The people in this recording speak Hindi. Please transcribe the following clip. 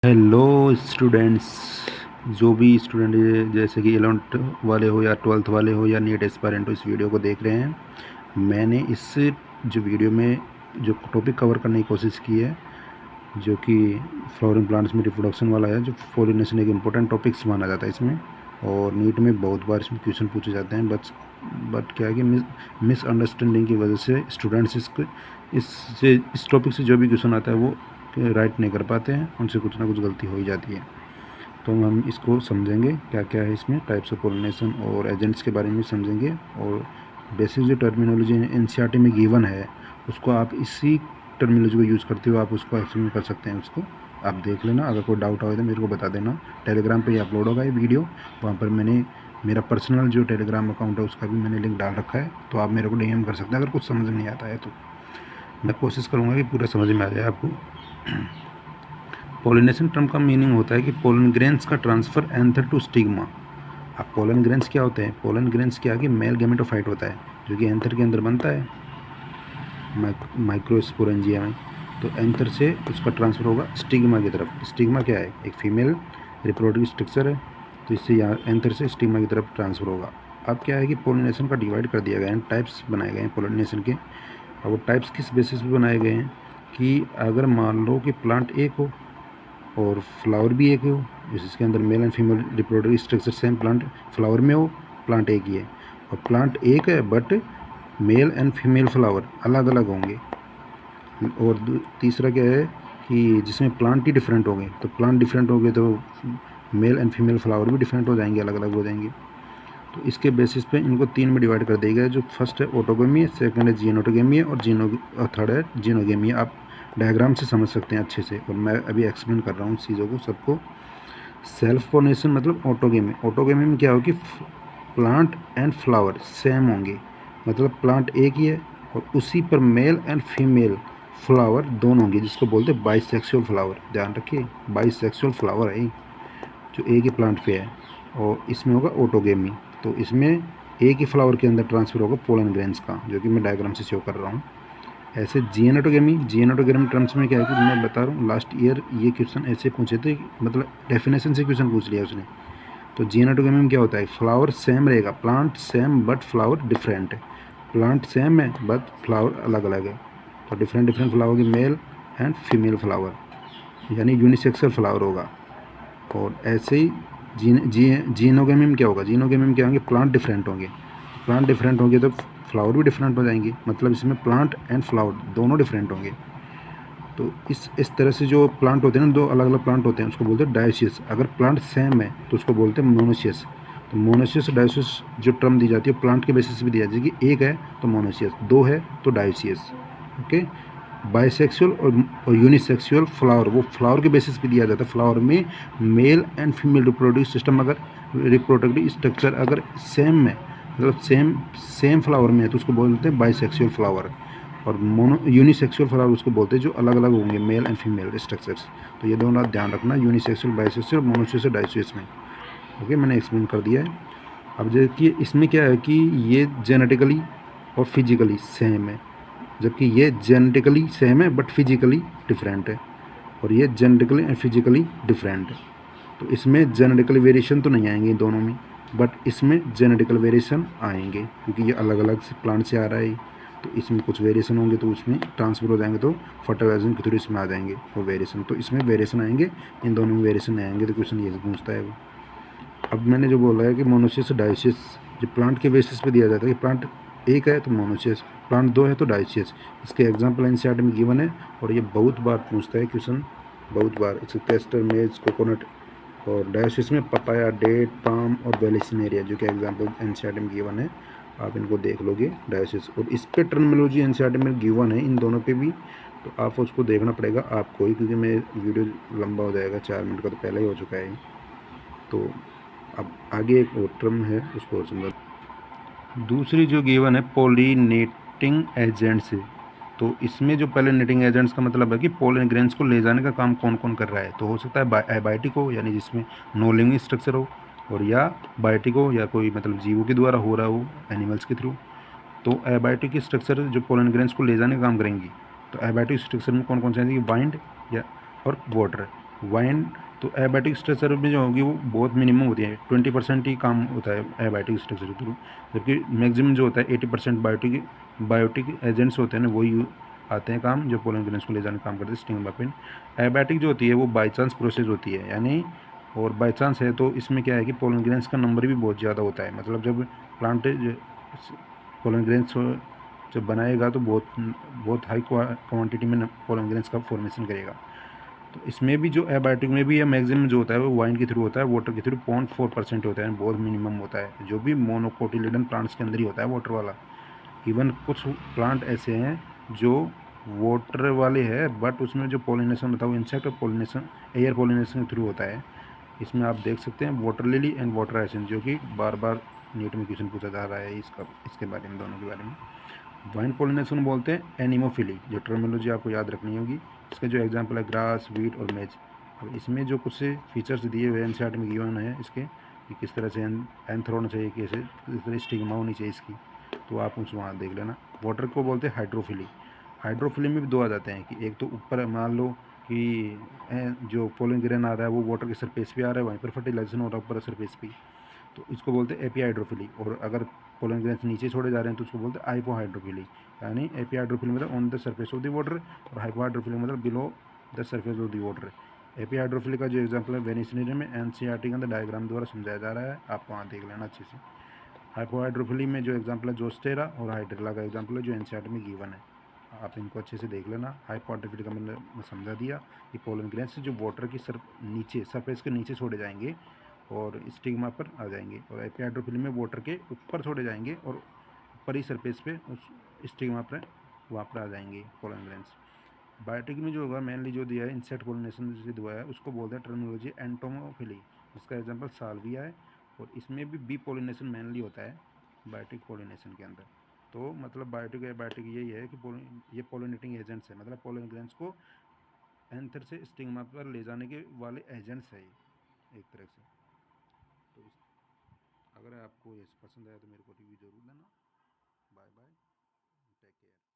Hello students. जो भी स्टूडेंट जैसे कि 11th वाले हो या 12th वाले हो या नीट एस्पायरेंट हो, इस वीडियो को देख रहे हैं। मैंने इस जो वीडियो में जो टॉपिक कवर करने की कोशिश की है, जो कि फ्लावरिंग प्लांट्स में रिप्रोडक्शन वाला है, जो पॉलिनेशन एक इम्पोर्टेंट टॉपिक्स माना जाता है इसमें, और नीट में बहुत बार इसमें क्वेश्चन पूछे जाते हैं। बट क्या है कि मिसअंडरस्टैंडिंग की वजह से स्टूडेंट्स इस टॉपिक से जो भी क्वेश्चन आता है वो राइट नहीं कर पाते हैं, उनसे कुछ ना कुछ गलती हो ही जाती है। तो हम इसको समझेंगे क्या क्या है इसमें, टाइप्स ऑफ पोलिनेशन और एजेंट्स के बारे में समझेंगे। और बेसिक जो टर्मिनोलॉजी एनसीईआरटी में गिवन है, उसको आप इसी टर्मिनोलॉजी को यूज़ करते हुए आप उसको एक्सप्लेन कर सकते हैं। उसको आप देख लेना, अगर कोई डाउट हो तो मेरे को बता देना। टेलीग्राम पे ही अपलोड होगा ये वीडियो, वहाँ पर मैंने मेरा पर्सनल जो टेलीग्राम अकाउंट है उसका भी मैंने लिंक डाल रखा है, तो आप मेरे को डीएम कर सकते हैं अगर कुछ समझ नहीं आता है। तो मैं कोशिश करूँगा कि पूरा समझ में आ जाए आपको। पोलिनेशन टर्म का मीनिंग होता है कि पोलन ग्रेन्स का ट्रांसफर एंथर टू स्टिग्मा। अब पोलन ग्रेन्स क्या होते हैं? पोलन ग्रेन्स क्या है कि मेल गैमेटोफाइट होता है जो कि एंथर के अंदर बनता है माइक्रोस्पोरेंजिया में। तो एंथर से उसका ट्रांसफ़र होगा स्टिग्मा की तरफ। स्टिग्मा क्या है? एक फीमेल रिप्रोडक्टिव स्ट्रक्चर है, तो इससे यहाँ एंथर से स्टिग्मा की तरफ ट्रांसफ़र होगा। अब क्या है कि पोलिनेशन का डिवाइड कर दिया गया है, टाइप्स बनाए गए हैं पोलिनेशन के। और वो टाइप्स किस बेसिस पे बनाए गए हैं कि अगर मान लो कि प्लांट एक हो और फ्लावर भी एक हो, जिसके अंदर male and female reproductive structure same plant flower में हो, प्लांट एक ही है। और प्लांट एक है but male and female flower अलग अलग होंगे। और तीसरा क्या है कि जिसमें प्लांट ही डिफरेंट होंगे, तो प्लांट डिफरेंट होंगे तो मेल एंड फीमेल फ्लावर भी डिफरेंट हो जाएंगे, अलग अलग हो जाएंगे। तो इसके बेसिस पे इनको तीन में डिवाइड कर दिया गया है। जो फर्स्ट है ऑटोगेमी है, सेकंड है जीनोटोगेमी है, और थर्ड है जीनोगेमी है। आप डायग्राम से समझ सकते हैं अच्छे से, और मैं अभी एक्सप्लेन कर रहा हूँ चीज़ों को सबको। सेल्फ पोलिनेशन मतलब ऑटोगेमी। ऑटोगेमी में क्या हो कि प्लांट एंड फ्लावर सेम होंगे, मतलब प्लांट एक ही है और उसी पर मेल एंड फीमेल फ्लावर दोनों होंगे, जिसको बोलते हैं बाइसेक्सुअल फ्लावर। ध्यान रखिए, बाइसेक्सुअल फ्लावर है जो एक ही प्लांट पे है, और इसमें होगा ऑटोगेमी। तो इसमें एक ही फ्लावर के अंदर ट्रांसफर होगा पोलन ग्रेन्स का, जो कि मैं डायग्राम से शो कर रहा हूँ। ऐसे जीएनोटोगेमी टर्म्स में क्या है कि मैं बता रहा हूँ, लास्ट ईयर ये क्वेश्चन ऐसे पूछे थे, मतलब डेफिनेशन से क्वेश्चन पूछ लिया उसने। तो जीएनोटोगेमी में क्या होता है? फ्लावर सेम रहेगा, plant same but flower different है। प्लांट सेम है बट फ्लावर अलग अलग है, तो डिफरेंट डिफरेंट फ्लावर की मेल एंड फीमेल फ्लावर, यानी यूनिसेक्सुअल फ्लावर होगा। और ऐसे ही जीनोगेमी में क्या होगा? जीनोगेमी में क्या होंगे? प्लांट डिफरेंट होंगे। प्लांट डिफरेंट होंगे तो फ्लावर भी डिफरेंट हो जाएंगे, मतलब इसमें प्लांट एंड फ्लावर दोनों डिफरेंट होंगे। तो इस तरह से जो प्लांट होते हैं ना, दो अलग अलग प्लांट होते हैं, उसको बोलते हैं डायोसियस। अगर प्लांट सेम है तो उसको बोलते हैं मोनोसियस। तो मोनोसियस डायोसियस जो टर्म दी जाती है प्लांट के बेसिस पे दी जाती है कि एक है तो मोनोसियस, दो है तो डायोसियस। ओके। बाइसेक्सुअल और यूनिसेक्सुअल फ्लावर, वो फ्लावर के बेसिस पे दिया जाता है। फ्लावर में male and female reproductive system, अगर रिप्रोडक्टिव स्ट्रक्चर अगर सेम है, मतलब सेम फ्लावर में है, तो उसको बोलते हैं बाइसेक्सुअल फ्लावर। और यूनिसेक्सुअल फ्लावर उसको बोलते हैं जो अलग अलग होंगे, मेल एंड फीमेल स्ट्रक्चर्स। तो ये दोनों आप ध्यान रखना, यूनिसेक्सुअल, बाइसेक्सुअल, मोनोसियस और डाइसियस में। ओके, मैंने एक्सप्लेन कर दिया है। अब देखिए इसमें क्या है कि ये जेनेटिकली और फिजिकली सेम है, जबकि ये जेनेटिकली सेम है बट फिजिकली डिफरेंट है, और ये जेनेटिकली एंड फिजिकली डिफरेंट है। तो इसमें जेनेटिकल वेरिएशन तो नहीं आएंगे दोनों में, बट इसमें जेनेटिकल वेरिएशन आएंगे क्योंकि ये अलग अलग से प्लांट से आ रहा है। तो इसमें कुछ वेरिएशन होंगे तो उसमें ट्रांसफर हो जाएंगे, तो फर्टिलाइजेशन के थ्रू इसमें आ जाएंगे वो वेरिएशन। तो इसमें वेरिएशन आएंगे, इन दोनों में वेरिएशन आएंगे। तो क्वेश्चन ये पूछता है वो। अब मैंने जो बोला है कि मोनोसियस डायोसियस, जो प्लांट के बेसिस पे दिया जाता है कि प्लांट एक है तो मोनोसियस, प्लांट दो है तो डायोसियस। इसके एग्जांपल एनसीईआरटी में गिवन है, और ये बहुत बार पूछता है क्वेश्चन, बहुत बार। इसके कैस्टर, मेज, कोकोनट, और डायोसिस में पपाया, डेट, पाम और वेलिसिनेरिया, जो कि एग्जांपल एनसीईआरटी में गिवन है। आप इनको देख लोगे डायोसिस, और इस पे टर्मिनोलॉजी एनसीईआरटी में गिवन है, इन दोनों पे भी। तो आप उसको देखना पड़ेगा आपको ही, क्योंकि मैं वीडियो लंबा हो जाएगा, 4 मिनट का तो पहले ही हो चुका है। तो अब आगे एक और टर्म है, उसको और समझा। दूसरी जो गिवन है पोलिनेटिंग एजेंट्स है। तो इसमें जो पोलिनेटिंग एजेंट्स का मतलब है कि पोलन ग्रेन्स को ले जाने का काम कौन कौन कर रहा है। तो हो सकता है एबायोटिक हो, यानी जिसमें नो लिविंग स्ट्रक्चर हो, और या बायोटिक हो, या कोई मतलब जीवों के द्वारा हो रहा हो, एनिमल्स के थ्रू। तो एबायोटिक स्ट्रक्चर जो पोलन ग्रेन्स को ले जाने का काम करेंगी। तो एबायोटिक स्ट्रक्चर में कौन कौन से आएंगे? वाइंड या और वाटर। वाइन तो एबायोटिक स्ट्रक्चर में जो होगी वो बहुत मिनिमम होती है, 20% ही काम होता है एबायोटिक स्ट्रक्चर के थ्रू, जबकि मैक्सिमम जो होता है 80% बायोटिक एजेंट्स होते हैं ना, वही आते हैं काम, जो पोलन ग्रेन्स को ले जाने का काम करते हैं स्टिंग बापिन। एबायोटिक जो होती है वो बाई चांस प्रोसेस होती है, यानी और बाई चांस है तो इसमें क्या है कि पोलन ग्रेन्स का नंबर भी बहुत ज़्यादा होता है, मतलब जब प्लांट पोलन ग्रेन्स जब बनाएगा तो बहुत बहुत हाई क्वांटिटी में पोलन ग्रेन्स का फॉर्मेशन करेगा। तो इसमें भी जो एबायोटिक में भी ये मैक्सिमम जो होता है वो वाइन के थ्रू होता है, वाटर के थ्रू 0.4% होता है, बहुत मिनिमम होता है, जो भी मोनोकोटिलिडन प्लांट्स के अंदर ही होता है वाटर वाला। इवन कुछ प्लांट ऐसे हैं जो वाटर वाले हैं बट उसमें जो पोलिनेशन होता है वो इंसेक्ट पोलिनेशन, एयर पोलिनेशन के थ्रू होता है। इसमें आप देख सकते हैं water lily and water hyacinth, जो कि बार बार नीट में क्वेश्चन पूछा जा रहा है इसके बारे में, दोनों के बारे में। वाइन पोलिनेशन बोलते हैं एनिमोफिली, जो टर्मिनोलॉजी आपको याद रखनी होगी। इसके जो एग्जांपल है ग्रास, वीट और मेज। अब इसमें जो कुछ फीचर्स दिए हुए एनसीईआरटी में गिवन है इसके, कि किस तरह से एंथर होना चाहिए, कैसे किस तरह स्टिग्मा होनी चाहिए इसकी, तो आप उस वहाँ देख लेना। वाटर को बोलते हैं हाइड्रोफिली। हाइड्रोफिली में भी दो आ जाते हैं, कि एक तो ऊपर मान लो कि जो पोलन ग्रेन आ रहा है वो वाटर के सरफेस पे आ रहा है, वहीं पर फर्टिलाइजेशन हो रहा है ऊपर सरफेस पे, तो इसको बोलते हैं एपी हाइड्रोफिली। और अगर पोलन ग्रेन्स नीचे छोड़े जा रहे हैं तो उसको बोलते हैं हाइपो हाइड्रोफिली। यानी एपी हाइड्रोफिली मतलब on the surface of the water, और हाइपो हाइड्रोफिली मतलब below the surface of the water. AP hydrophily का जो एग्जाम्पल है वेनिसिनेरियम में एनसीईआरटी के अंदर डायग्राम द्वारा समझाया जा रहा है, आप वहाँ देख लेना अच्छे से। हाइपो हाइड्रोफिली में जो एग्जाम्पल है जोस्टेरा और हाइड्रेला का एग्जाम्पल है जो एनसीईआरटी में गिवन है, आप इनको अच्छे से देख लेना। हाइपो हाइड्रोफिली का मैं समझा दिया कि पोलन ग्रेन्स जो वाटर की नीचे सरफेस के नीचे छोड़े जाएंगे और स्टिग्मा पर आ जाएंगे, और एपी हाइड्रोफिली में वाटर के ऊपर छोड़े जाएंगे और ऊपर ही सरफेस पे उस स्टिग्मा पर वहाँ पर आ जाएंगे पोलन ग्रेन्स। बायोटिक में जो होगा मेनली जो दिया है इंसेक्ट पोलिनेशन से दिया है उसको बोलते हैं टर्मिनोलॉजी एंटोमोफिली, जिसका एग्जांपल साल्विया है। और इसमें भी बी पोलिनेशन मेनली होता है बायोटिक पोलिनेशन के अंदर। तो मतलब बायोटिक या बायोटिक यही है कि ये पोलिनेटिंग एजेंट्स है, मतलब पोलन ग्रेन्स को एंथर से स्टिग्मा पर ले जाने के वाले एजेंट्स है ये एक तरह से। तो अगर आपको ये पसंद आया तो मेरे को रिव्यू जरूर देना। Bye bye, take care.